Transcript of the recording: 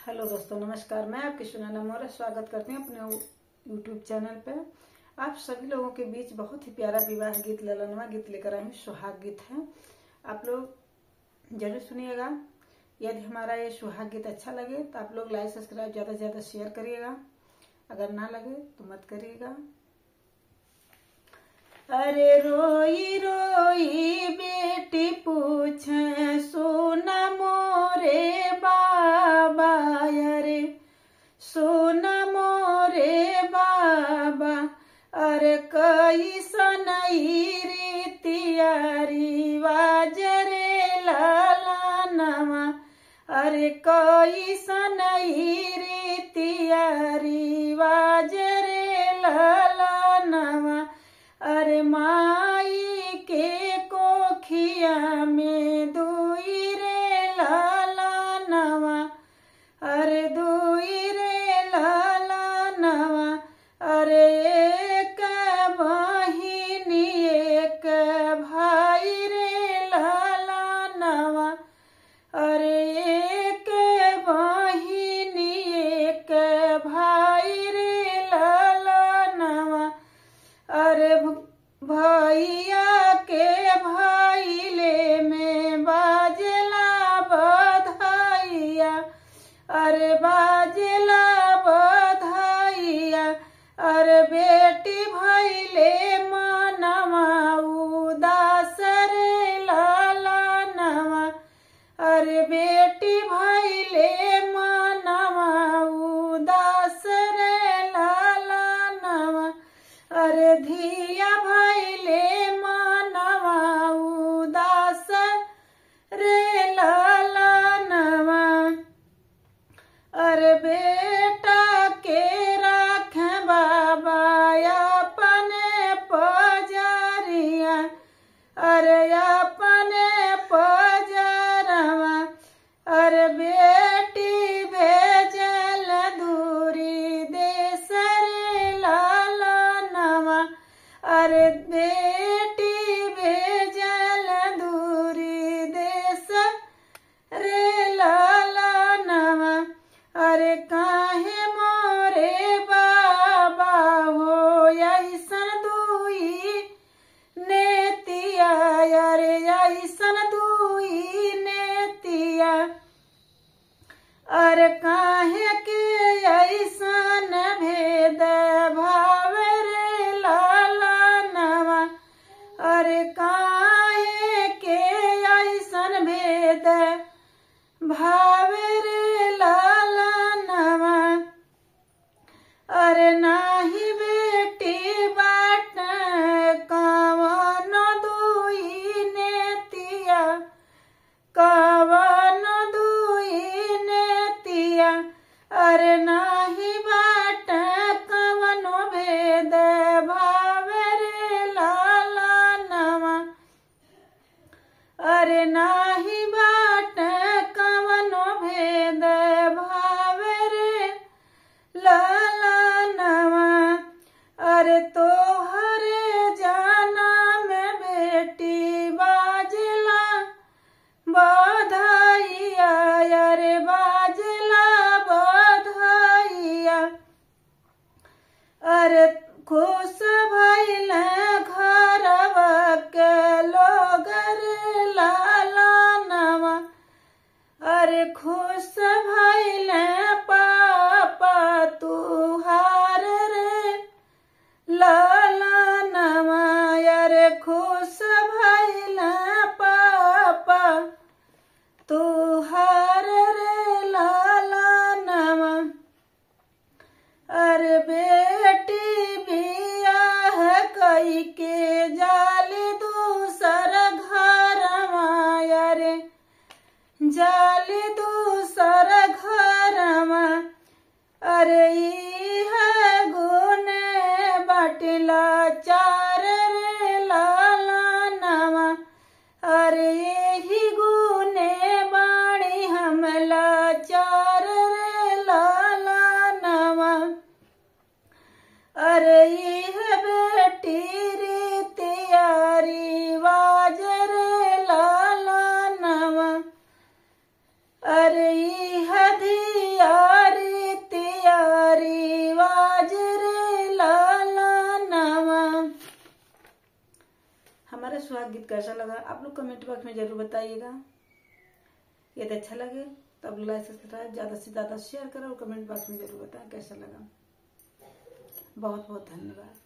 Hello दोस्तों, नमस्कार। मैं आपकी सुनैना मौर्य स्वागत करती हूँ अपने यूट्यूब चैनल पे। आप सभी लोगों के बीच बहुत ही प्यारा विवाह गीत, ललनवा गीत लेकर आई हूँ। सुहाग गीत है, आप लोग जरूर सुनिएगा। यदि हमारा ये सुहाग गीत अच्छा लगे तो आप लोग लाइक सब्सक्राइब ज्यादा से ज्यादा शेयर करिएगा। अगर ना लगे तो मत करिएगा। अरे रोई रोई बेटी पूछे सोना मोरे बाबा, अरे सोना मोरे बाबा, अरे कैसन रीतिया रिवाज रे लालनवा, अरे कैसन रीतिया रिवाज रे लालनवा, अरे माई के कोखिया में दुई रे लालनवा, अरे दुई रे लालनवा, अरे एक बहिनी एक भाई रे लालनवा, अरे एक बहिनी एक भाई रे लालनवा, अरे भैया के भाईले में बाजला बधाइया, अरे बाजला बधाइया, अरे बेटी भैले मनवा उदास रे लालनवा, अरे बेटी भैले मनवा उदास रे लालनवा, अरे धिया भैले मनवा उदास रे लालनवा, अरे बेटा के राख बाबा अपने पजरिया, अरे अपने पजरवा, अरे बेटी भेजल दूरी देश रे लालनवा, अरे बेटी भेजल दूरी देश रे लालनवा, अरे काहे मोरे बाबा हो ऐसन दुई नेतिया, अरे ऐसन दुई नेतिया, अरे काहे के ऐसन भेद भाव रे लालनवा, अरे काहे के ऐसन भेद भाव रे लालनवा, अरे नाही बेटी बाट कवनो दुई नेतिया, कवनो दुई नेतिया, अरे नाही बाट कवनो भेद भाव रे लालनवा, अरे नाही बाट कवनो भेद भाव रे लालनवा, अरे तोहरे जाना में बेटी बाजला बधाइया, अरे बाजला बधाइया, अरे खुश भइल घरवा के लोग रे लालनवा, अरे खुश भइल पापा तुहार रे लालनवा, अरे खुश भइल पापा तुहार रे लालनवा, अरे बेटी बियाह कई के जाली दूसर घरवा, अरे जाली दूसर घरवा, अरे इह गुने बाटिला चार रे लालनवा, अरे यही गुने बाणी हमला चार रे लालनवा, अरे इह बेटी रीतिया रिवाज रे लालनवा, अरे इह धिया सुहाग गीत कैसा लगा आप लोग कमेंट बॉक्स में जरूर बताइएगा। यदि अच्छा लगे तो आप लोग लाइक सब्सक्राइब ज्यादा से ज्यादा शेयर करें और कमेंट बॉक्स में जरूर बताएं कैसा लगा। बहुत बहुत धन्यवाद।